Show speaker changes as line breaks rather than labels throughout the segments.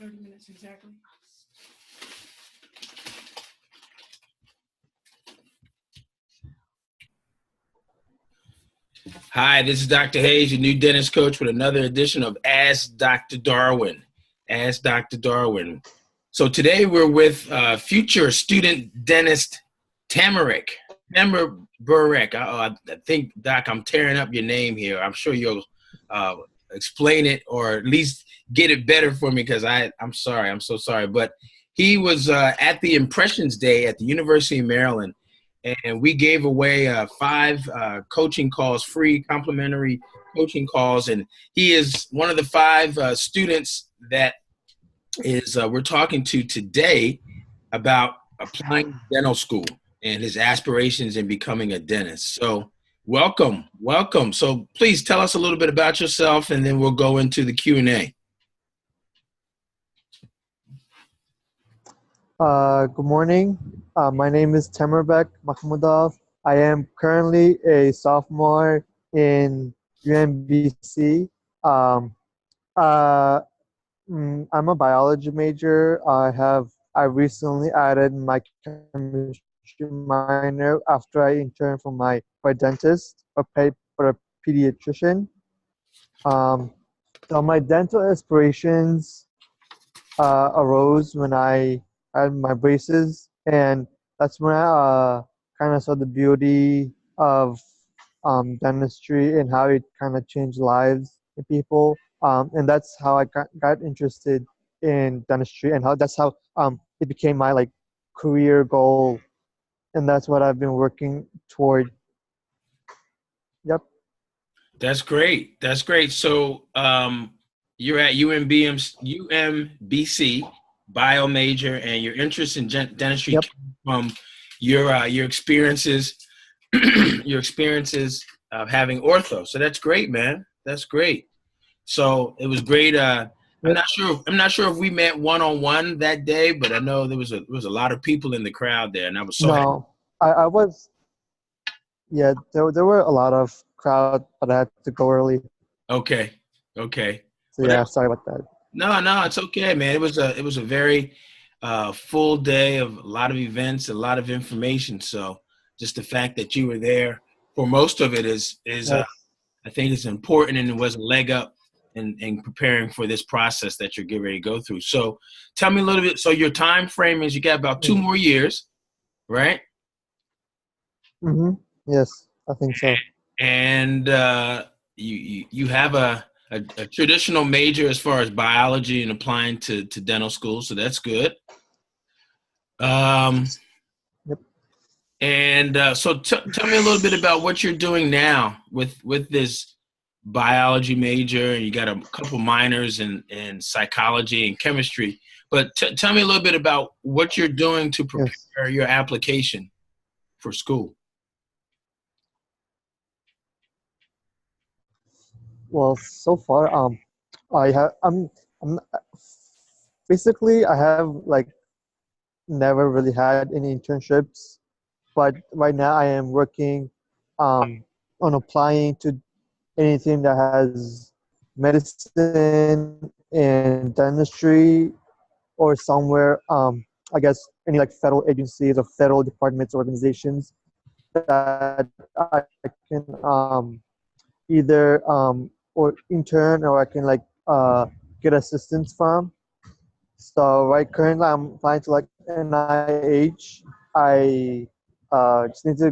30 minutes exactly. Hi, this is Dr. Hayes, your new dentist coach with another edition of Ask Dr. Darwin. Ask Dr. Darwin. So today we're with future student dentist Temurbek. I think, Doc, I'm tearing up your name here. I'm sure you'll explain it or at least get it better for me because I'm sorry. I'm so sorry. But he was at the Impressions Day at the University of Maryland, and we gave away 5 coaching calls, free complimentary coaching calls. And he is one of the 5 students that is we're talking to today about applying to dental school and his aspirations in becoming a dentist. So welcome. So please tell us a little bit about yourself, and then we'll go into the Q&A.
Good morning. My name is Temurbek Mahmudov. I am currently a sophomore in UMBC. I'm a biology major. I recently added my chemistry minor after I interned for a dentist, for a pediatrician. So my dental aspirations arose when I had my braces, and that's when I kind of saw the beauty of dentistry and how it kind of changed lives in people. And that's how I got interested in dentistry, and that's how it became my career goal, and that's what I've been working toward. Yep.
That's great. So you're at UMBC bio major, and your interest in dentistry
Yep.
came from your experiences of having ortho. So that's great, man. That's great. So it was great. I'm not sure if we met one-on-one that day, but I know there was a lot of people in the crowd there, and I was so happy.
No, I was. Yeah, there were a lot of crowd, but I had to go early.
Okay.
So
Well,
yeah, sorry about that.
No, it's okay, man. It was a very full day of a lot of events, a lot of information. So just the fact that you were there for most of it is
Yes.
I think it's important, and it was a leg up in preparing for this process that you're getting ready to go through. So tell me a little bit. So your time frame is you got about 2 more years, right?
Mm-hmm. Yes, I think so.
And you have a traditional major as far as biology and applying to dental school, so that's good.
Yep.
And so tell me a little bit about what you're doing now with this biology major, and you got a couple minors in psychology and chemistry. But tell me a little bit about what you're doing to prepare your application for school.
Well, so far, I'm basically I have never really had any internships, but right now I am working on applying to anything that has medicine and dentistry, or somewhere I guess any federal agencies or federal departments or organizations that I can either or intern, or I can get assistance from. So currently I'm applying to NIH. I just need to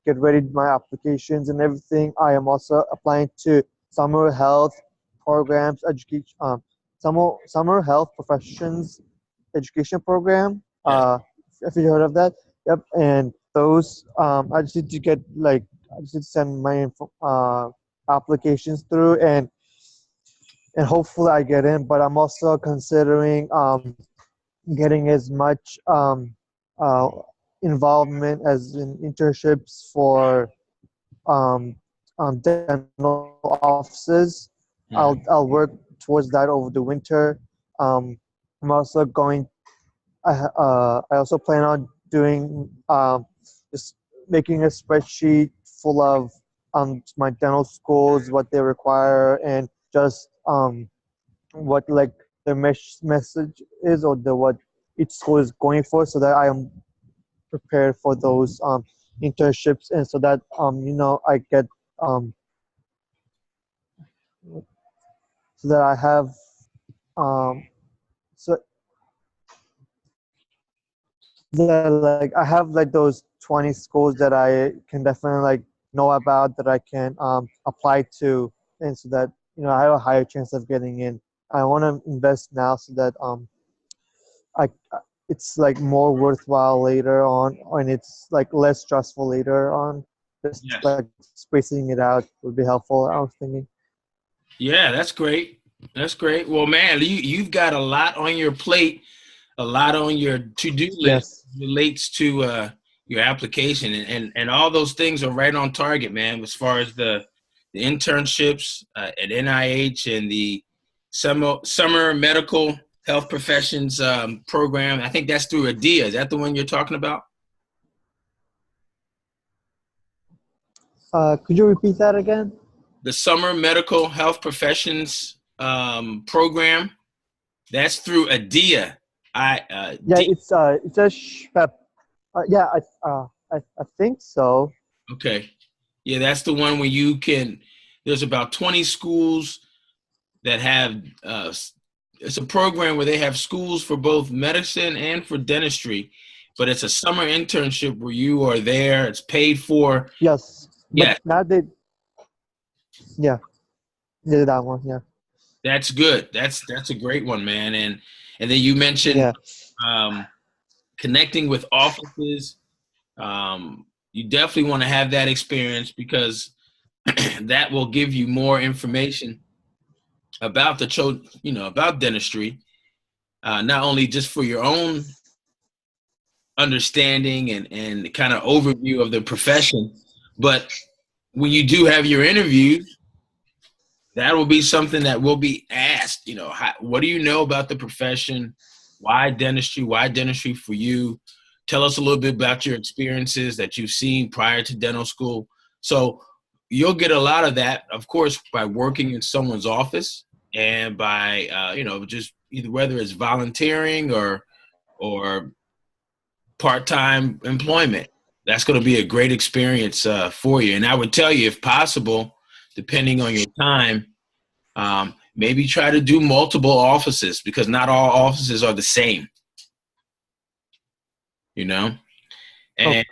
get ready my applications and everything. I am also applying to summer health programs, education, summer health professions education program. If you heard of that, yep. And those I just need to get I just need to send my applications through, and hopefully I get in. But I'm also considering getting as much involvement as in internships for dental offices. I'll work towards that over the winter. I'm also going. I also plan on doing just making a spreadsheet full of my dental schools, what they require, and just what their message is, or what each school is going for, so that I am prepared for those internships, and so that I get um, so that I have um, so that like I have like those 20 schools that I can definitely like know about, that I can apply to, and so that I have a higher chance of getting in. I want to invest now so that I it's like more worthwhile later on, and it's like less stressful later on. Just
Yes.
like spacing it out would be helpful, I was thinking.
Yeah, that's great. That's great. Well, man, you've got a lot on your plate, a lot on your to-do list
Yes.
relates to your application, and all those things are right on target, man. As far as the internships at NIH and the summer medical health professions program, I think that's through ADIA. Is that the one you're talking about?
Could you repeat that again?
The summer medical health professions program. That's through ADIA.
Yeah, it's a SHPEP. Yeah, I think so.
Okay. Yeah, that's the one where you can, there's about 20 schools that have, it's a program where they have schools for both medicine and for dentistry, but it's a summer internship where you are there, it's paid for.
Yes, but
Yeah,
now yeah, did that one. Yeah,
that's good. That's a great one, man. And then you mentioned
yeah.
um, connecting with offices. You definitely want to have that experience because that will give you more information about about dentistry, not only just for your own understanding and kind of overview of the profession, but when you do have your interviews, that will be something that will be asked. What do you know about the profession? Why dentistry? Why dentistry for you? Tell us a little bit about your experiences that you've seen prior to dental school. So you'll get a lot of that, of course, by working in someone's office and by, just either whether it's volunteering or part-time employment. That's going to be a great experience for you. And I would tell you, if possible, depending on your time, maybe try to do multiple offices because not all offices are the same, and
Okay.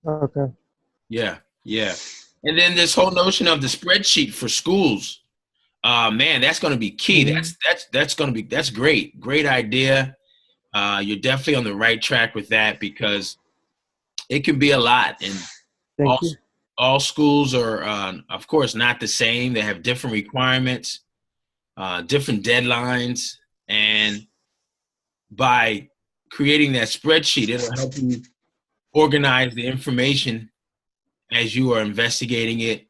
Okay.
yeah, yeah. And then this whole notion of the spreadsheet for schools, man, that's going to be key.
Hmm.
That's great. Great idea. You're definitely on the right track with that because it can be a lot. And all,
Thank you.
all schools are, of course, not the same. They have different requirements, different deadlines. And by creating that spreadsheet, it'll help you organize the information as you are investigating it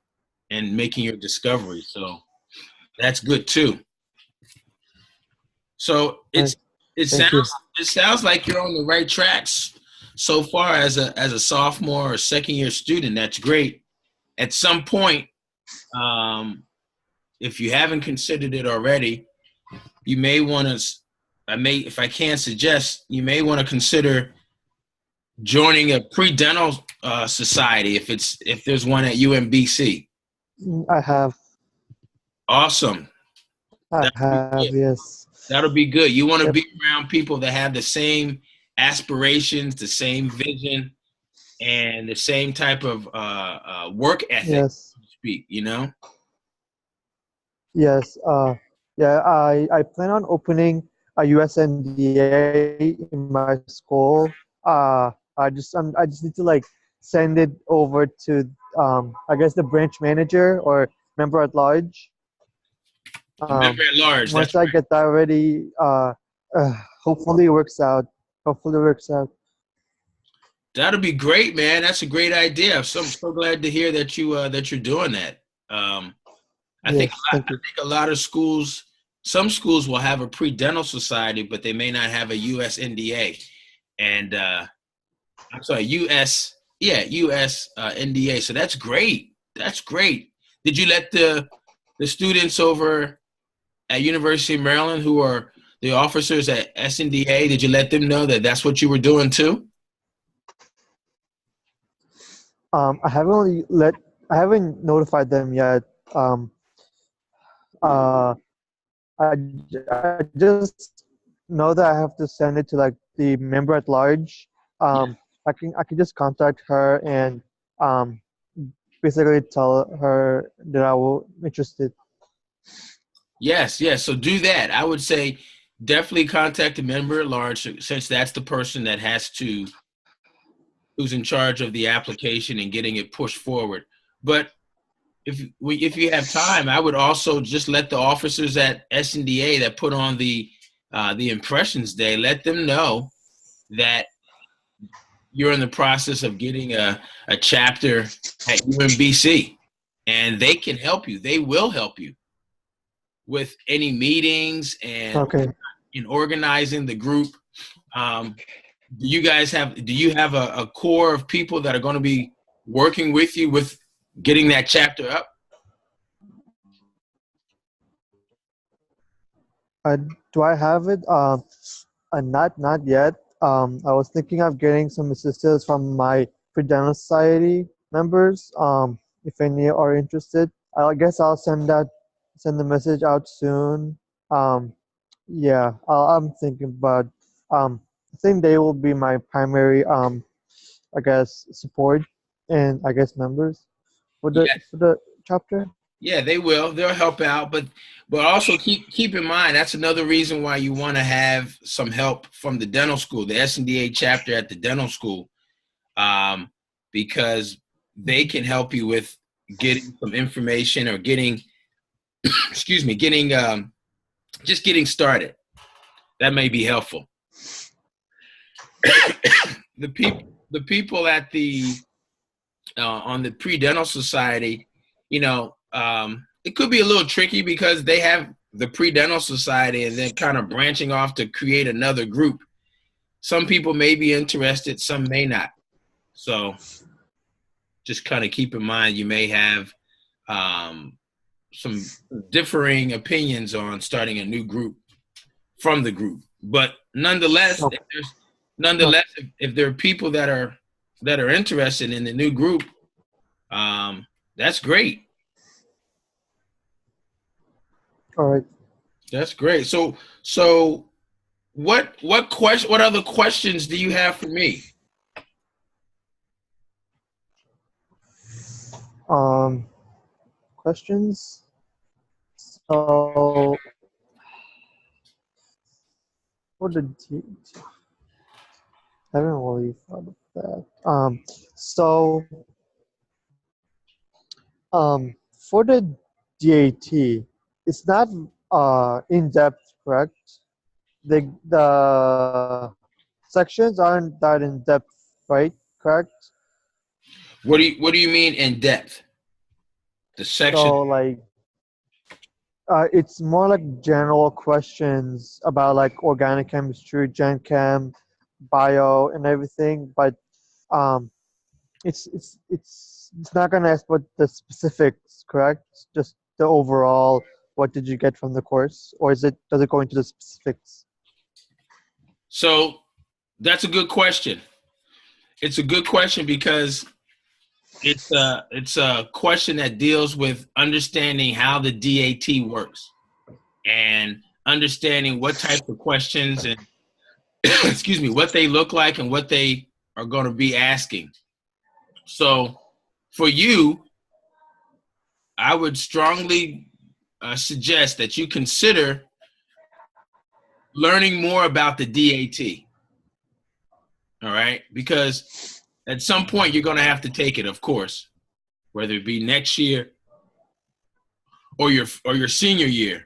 and making your discovery. So that's good too. So
Nice.
it
Thank
sounds
you.
it sounds like you're on the right tracks so far as a sophomore or second year student. That's great. At some point, um, if you haven't considered it already, you may want to. If I can suggest, you may want to consider joining a pre-dental society if there's one at UMBC.
I have.
Awesome.
I
That'll be
have.
good.
Yes.
That'll be good. You want to
Yep.
be around people that have the same aspirations, the same vision, and the same type of work ethic,
Yes.
so to speak.
Yes. Yeah. I plan on opening a USNDA in my school. I just need to like send it over to I guess the branch manager or member at large.
A member at large. That's
Once I get that ready, uh, hopefully it works out. Hopefully it works out.
That'll be great, man. That's a great idea. I'm so glad to hear that you're doing that. Um,
Yes. Thank
I
you.
think a lot of schools, some schools will have a pre-dental society, but they may not have a USNDA. And I'm sorry, US NDA. So that's great. That's great. Did you let the students over at University of Maryland who are the officers at SNDA? Did you let them know that that's what you were doing too?
I haven't notified them yet. Uh, I just know that I have to send it to like the member at large.
Yeah.
I can just contact her and um, basically tell her that I will interested.
Yes, yes. So do that. I would say definitely contact the member at large, since that's the person that who's in charge of the application and getting it pushed forward. But if you have time, I would also just let the officers at SNDA that put on the impressions day, let them know that you're in the process of getting a chapter at UMBC, and they can help you. They will help you with any meetings and
Okay.
in organizing the group. Do you have a core of people that are going to be working with you with getting that chapter up?
Uh, do I have it? Not yet. I was thinking of getting some assistance from my pre-dental society members. If any are interested, I guess I'll send the message out soon. Um, yeah, I'm thinking, but I think they will be my primary, I guess, support and I guess members
Yes.
for the chapter.
Yeah, they will. They'll help out, but also keep in mind that's another reason why you want to have some help from the dental school, the SNDA chapter at the dental school, because they can help you with getting some information or getting, excuse me, getting just getting started. That may be helpful. The people at the on the pre-dental society, it could be a little tricky because they have the pre-dental society and then kind of branching off to create another group. Some people may be interested, some may not. So just kind of keep in mind you may have some differing opinions on starting a new group from the group. But nonetheless,
Okay.
if there are people that are interested in the new group, that's great.
All right.
That's great. So what other questions do you have for me?
Questions. So what did I haven't really thought of that. So for the DAT, it's not in depth, correct? The sections aren't that in depth, right? Correct.
What do you mean in depth? The section.
So like it's more like general questions about like organic chemistry, gen chem, bio, and everything, but um, it's not gonna ask what the specifics, correct? Just the overall. What did you get from the course, or does it go into the specifics?
So that's a good question. It's a good question because it's a question that deals with understanding how the DAT works and understanding what type of questions and excuse me, what they look like and what they are going to be asking. So for you, I would strongly suggest that you consider learning more about the DAT. All right, because at some point you're going to have to take it, of course, whether it be next year or your senior year.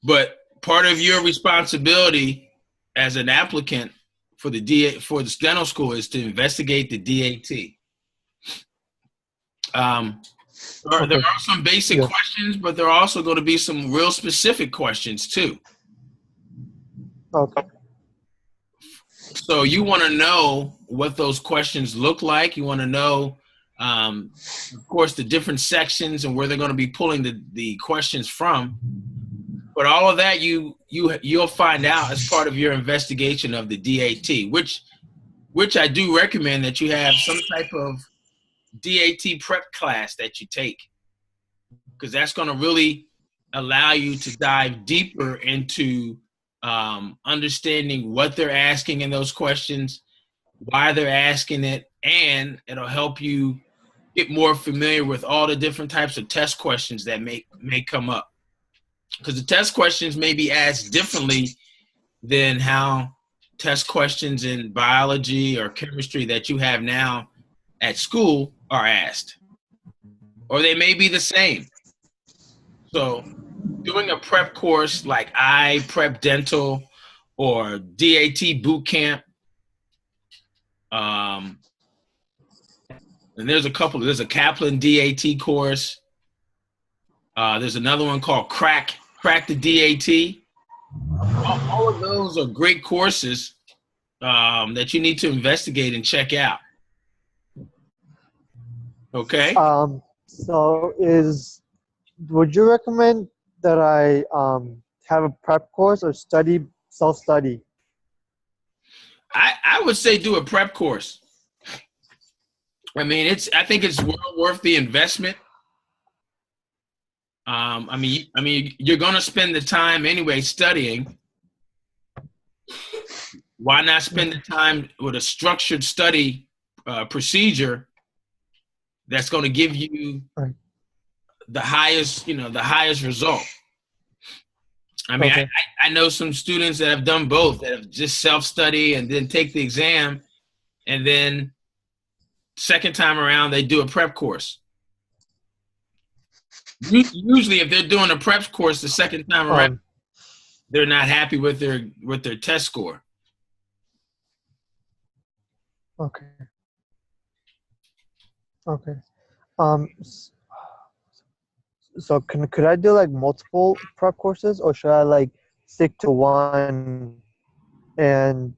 But part of your responsibility as an applicant for for the dental school is to investigate the DAT. There are some basic questions, but there are also going to be some real specific questions too.
Okay.
So you want to know what those questions look like. You want to know, of course, the different sections and where they're going to be pulling the questions from. But all of that you'll find out as part of your investigation of the DAT, which I do recommend that you have some type of DAT prep class that you take, because that's going to really allow you to dive deeper into understanding what they're asking in those questions, why they're asking it, and it'll help you get more familiar with all the different types of test questions that may come up. Because the test questions may be asked differently than how test questions in biology or chemistry that you have now at school are asked. Or they may be the same. So doing a prep course like Prep Dental or DAT Boot Camp, and there's a Kaplan DAT course. There's another one called Crack the DAT. All of those are great courses that you need to investigate and check out. Okay.
So would you recommend that I have a prep course or self-study?
I would say do a prep course. I mean, I think it's well worth the investment. I mean, you're going to spend the time anyway studying. Why not spend the time with a structured study procedure that's going to give you the highest result? I mean, okay. I know some students that have done both, that have just self-study and then take the exam, and then second time around they do a prep course. Usually, if they're doing a prep course the second time around, they're not happy with their test score.
Okay. Okay. So could I do like multiple prep courses, or should I like stick to one and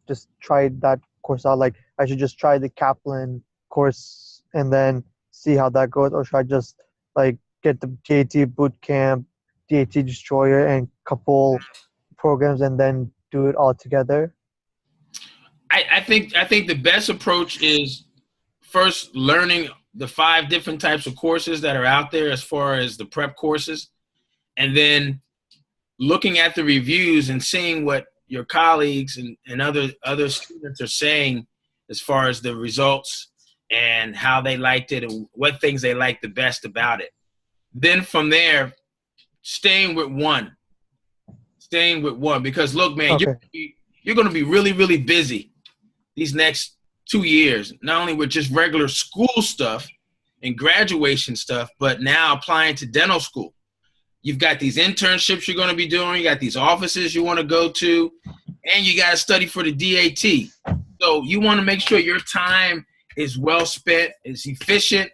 just try that course out? Like I should just try the Kaplan course and then see how that goes, or should I just like get the DAT boot camp, DAT destroyer, and couple programs and then do it all together?
I think the best approach is first learning the 5 different types of courses that are out there as far as the prep courses, and then looking at the reviews and seeing what your colleagues and other students are saying as far as the results and how they liked it and what things they liked the best about it. Then from there, staying with one, because look, man,
okay.
you're going to be really, really busy these next 2 years, not only with just regular school stuff and graduation stuff, but now applying to dental school. You've got these internships you're going to be doing. You got these offices you want to go to, and you got to study for the DAT. So you want to make sure your time is well spent, is efficient,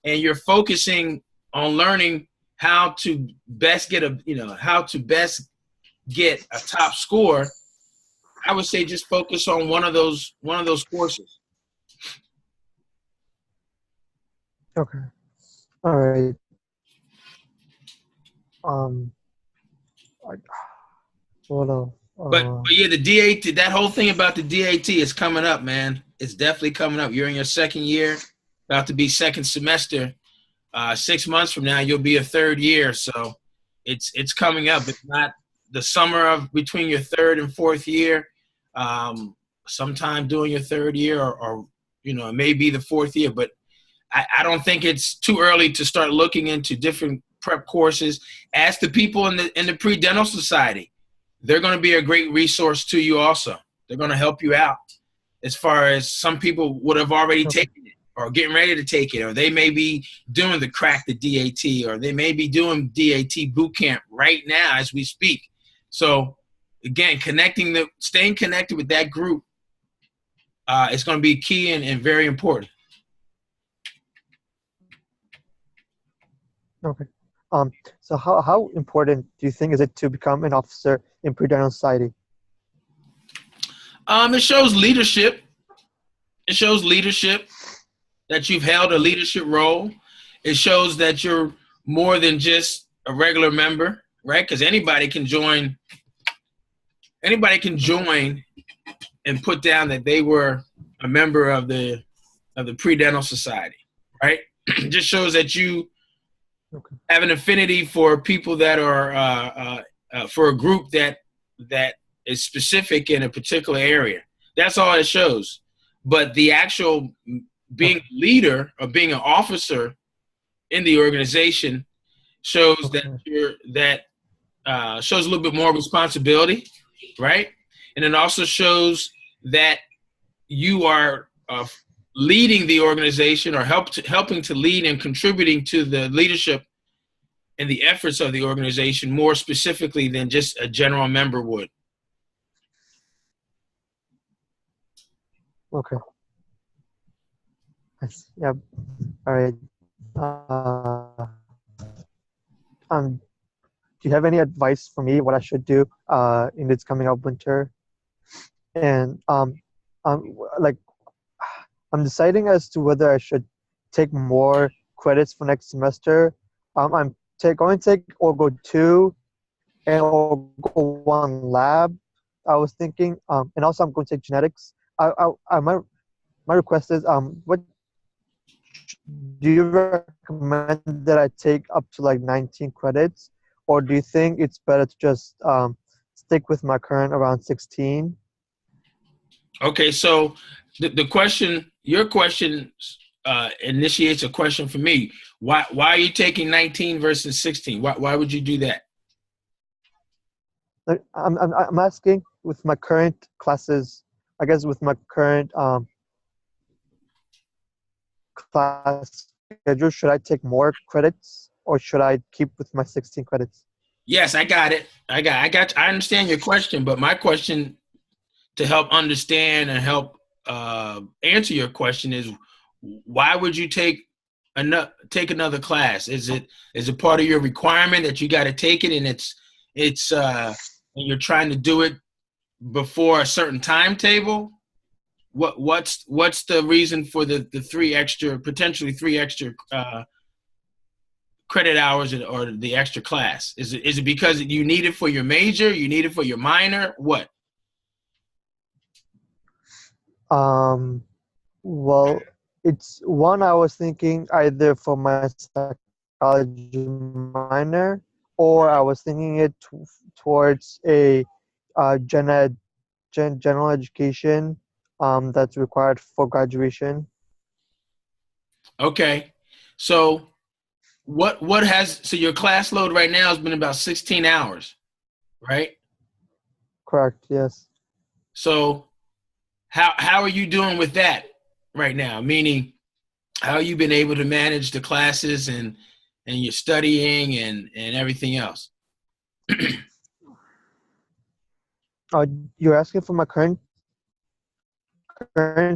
and you're focusing on learning how to best get a top score. I would say just focus on one of those courses.
Okay. All right. What else?
But yeah, the DAT, that whole thing about the DAT is coming up, man. It's definitely coming up. You're in your second year, about to be second semester. 6 months from now, you'll be a third year. So it's coming up. It's not the summer of between your third and fourth year. Sometime during your third year, or it may be the fourth year. But I don't think it's too early to start looking into different prep courses. Ask the people in the pre-dental society. They're going to be a great resource to you also. They're going to help you out as far as some people would have already taken it or getting ready to take it, or they may be doing the Crack the DAT, or they may be doing DAT boot camp right now as we speak. So again, staying connected with that group is going to be key and very important.
Okay. So how important do you think is it to become an officer in pre-dental society?
It shows leadership. It shows leadership, that you've held a leadership role. It shows that you're more than just a regular member, right? Because anybody can join. Anybody can join and put down that they were a member of the pre-dental society, right? Just shows that you have an affinity for people that are for a group that is specific in a particular area. That's all it shows. But the actual being a leader or being an officer in the organization shows that shows a little bit more responsibility, right? And it also shows that you are leading the organization or helping to lead and contributing to the leadership and the efforts of the organization more specifically than just a general member would.
Okay. Yeah. All right. Uh, do you have any advice for me what I should do in this coming up winter? And like I'm deciding as to whether I should take more credits for next semester. I'm going to take Orgo 2 and Orgo 1 lab. I was thinking, and also I'm going to take genetics. My request is, what do you recommend that I take up to like 19 credits, or do you think it's better to just stick with my current around 16?
Okay, so the question, your question initiates a question for me. Why are you taking 19 versus 16? Why would you do that?
I'm asking with my current classes, I guess with my current class schedule, should I take more credits or should I keep with my 16 credits?
Yes, I got it. I understand your question, but my question to help understand and help answer your question is, why would you take another class? Is it part of your requirement that you got to take it, and it's and you're trying to do it before a certain timetable? What's the reason for the potentially three extra credit hours or the extra class? Is it because you need it for your major? You need it for your minor? What?
Well, it's one I was thinking either for my psychology minor, or I was thinking it towards a general education that's required for graduation.
Okay, so so your class load right now has been about 16 hours, right?
Correct. Yes.
So how are you doing with that right now? Meaning, how you been able to manage the classes and your studying and everything else?
You're asking for my current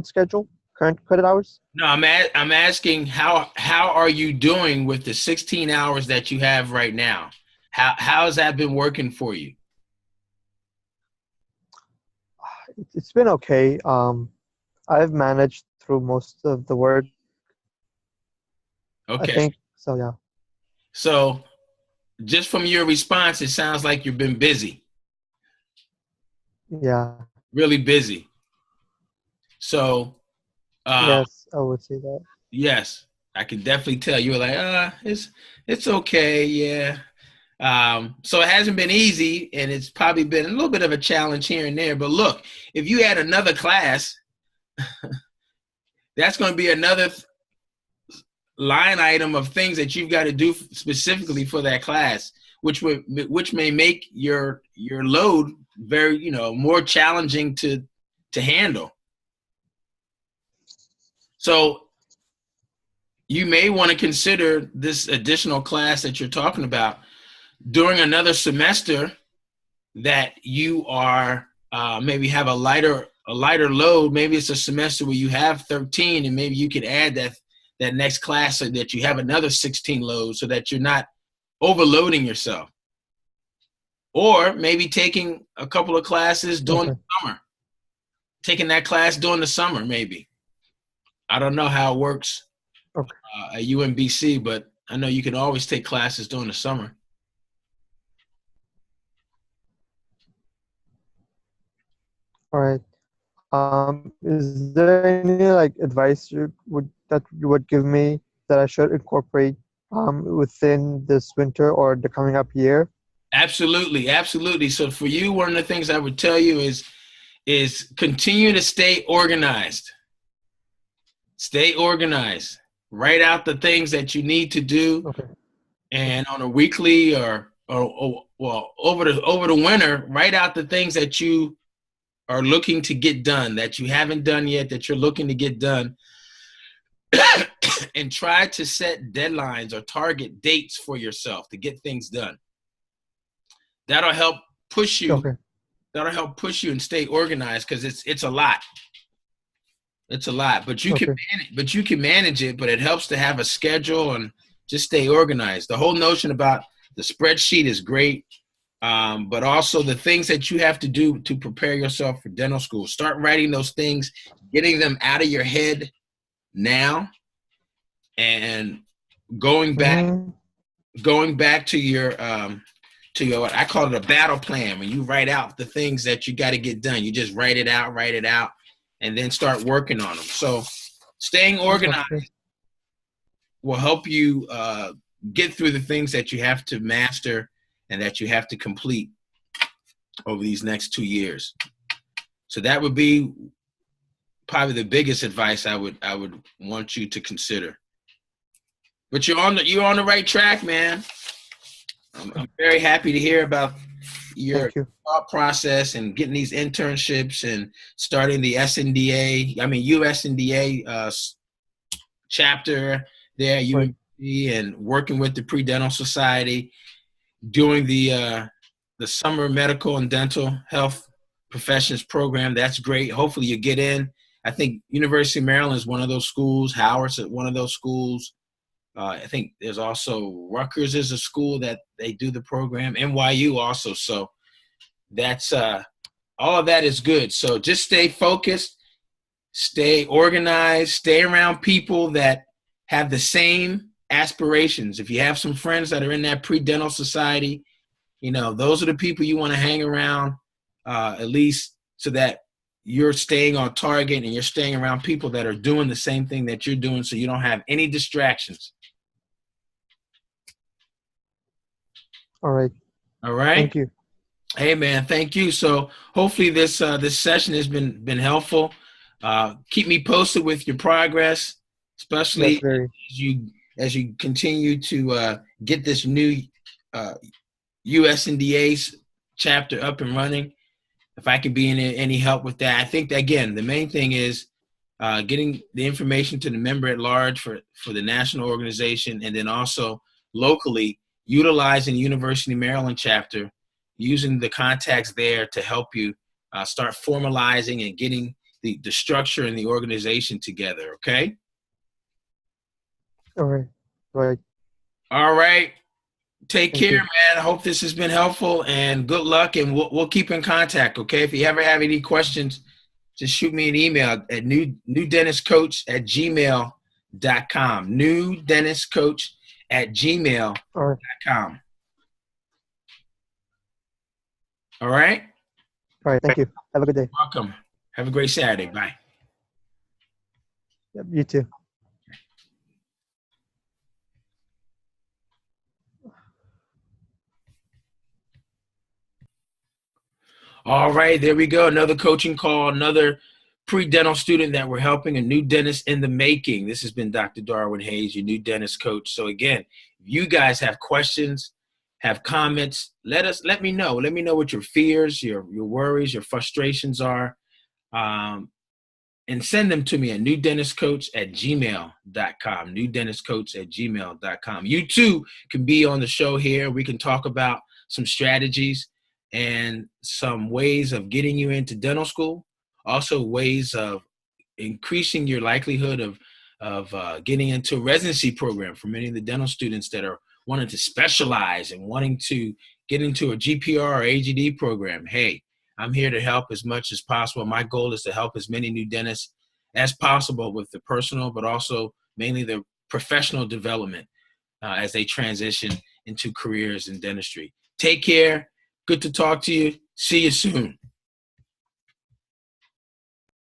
schedule, current credit hours?
No, I'm asking how are you doing with the 16 hours that you have right now? How has that been working for you?
It's been okay. I've managed through most of the work.
Okay.
I think so, yeah.
So just from your response, it sounds like you've been busy.
Yeah.
Really busy. So
yes, I would say that.
Yes, I can definitely tell you were like, it's okay, yeah. So it hasn't been easy, and it's probably been a little bit of a challenge here and there. But look, if you had another class, that's going to be another line item of things that you've got to do specifically for that class, which may make your load very, more challenging to handle. So you may want to consider this additional class that you're talking about during another semester that you are maybe have a lighter load. Maybe it's a semester where you have 13, and maybe you could add that next class so that you have another 16 loads, so that you're not overloading yourself. Or maybe taking a couple of classes during the summer. Taking that class during the summer, maybe. I don't know how it works at UMBC, but I know you can always take classes during the summer.
All right. Is there any like advice that you would give me that I should incorporate within this winter or the coming up year?
Absolutely, absolutely. So for you, one of the things I would tell you is continue to stay organized. Stay organized. Write out the things that you need to do,
Okay.
and on a weekly or well over the winter, write out the things that you are looking to get done, that you haven't done yet, that you're looking to get done, and try to set deadlines or target dates for yourself to get things done. That'll help push you.
Okay.
That'll help push you and stay organized, because it's a lot. It's a lot, but you can
Okay.
manage it. But it helps to have a schedule and just stay organized. The whole notion about the spreadsheet is great, but also the things that you have to do to prepare yourself for dental school. Start writing those things, getting them out of your head now, and going back to your what I call it a battle plan. When you write out the things that you got to get done, you just write it out, and then start working on them. So staying organized
Okay.
will help you get through the things that you have to master and that you have to complete over these next 2 years. So that would be probably the biggest advice I would want you to consider. But you're on the right track, man. I'm very happy to hear about your thought process and getting these internships and starting the USNDA chapter there at UMC, and working with the Pre-Dental Society, doing the summer medical and dental health professions program. That's great. Hopefully you get in. I think University of Maryland is one of those schools. Howard's at one of those schools. I think there's also Rutgers is a school that they do the program. NYU also. So that's all of that is good. So just stay focused, stay organized, stay around people that have the same aspirations. If you have some friends that are in that pre-dental society, those are the people you want to hang around, at least so that you're staying on target and you're staying around people that are doing the same thing that you're doing, so you don't have any distractions.
All right. Thank you.
Hey, man, thank you. So hopefully this session has been helpful. Keep me posted with your progress, especially as you continue to get this new USNDA chapter up and running. If I could be any help with that. I think that, again, the main thing is getting the information to the member at large for the national organization, and then also locally utilizing University of Maryland chapter, using the contacts there to help you start formalizing and getting the structure and the organization together, okay?
All right. Right.
All right. Take care, man. I hope this has been helpful, and good luck, and we'll keep in contact, okay? If you ever have any questions, just shoot me an email at newdentistcoach@gmail.com. newdentistcoach@gmail.com. All right?
All right. Thank you. Have a good day.
Welcome. Have a great Saturday. Bye.
Yep, you too.
All right, there we go. Another coaching call, another pre-dental student that we're helping, a new dentist in the making. This has been Dr. Darwin Hayes, your new dentist coach. So again, if you guys have questions, have comments, let me know. Let me know what your fears, your worries, your frustrations are. And send them to me at newdentistcoach@gmail.com. newdentistcoach@gmail.com. You too can be on the show here. We can talk about some strategies and some ways of getting you into dental school, also ways of increasing your likelihood of getting into a residency program for many of the dental students that are wanting to specialize and wanting to get into a GPR or AGD program. Hey, I'm here to help as much as possible. My goal is to help as many new dentists as possible with the personal, but also mainly the professional development as they transition into careers in dentistry. Take care. Good to talk to you. See you soon.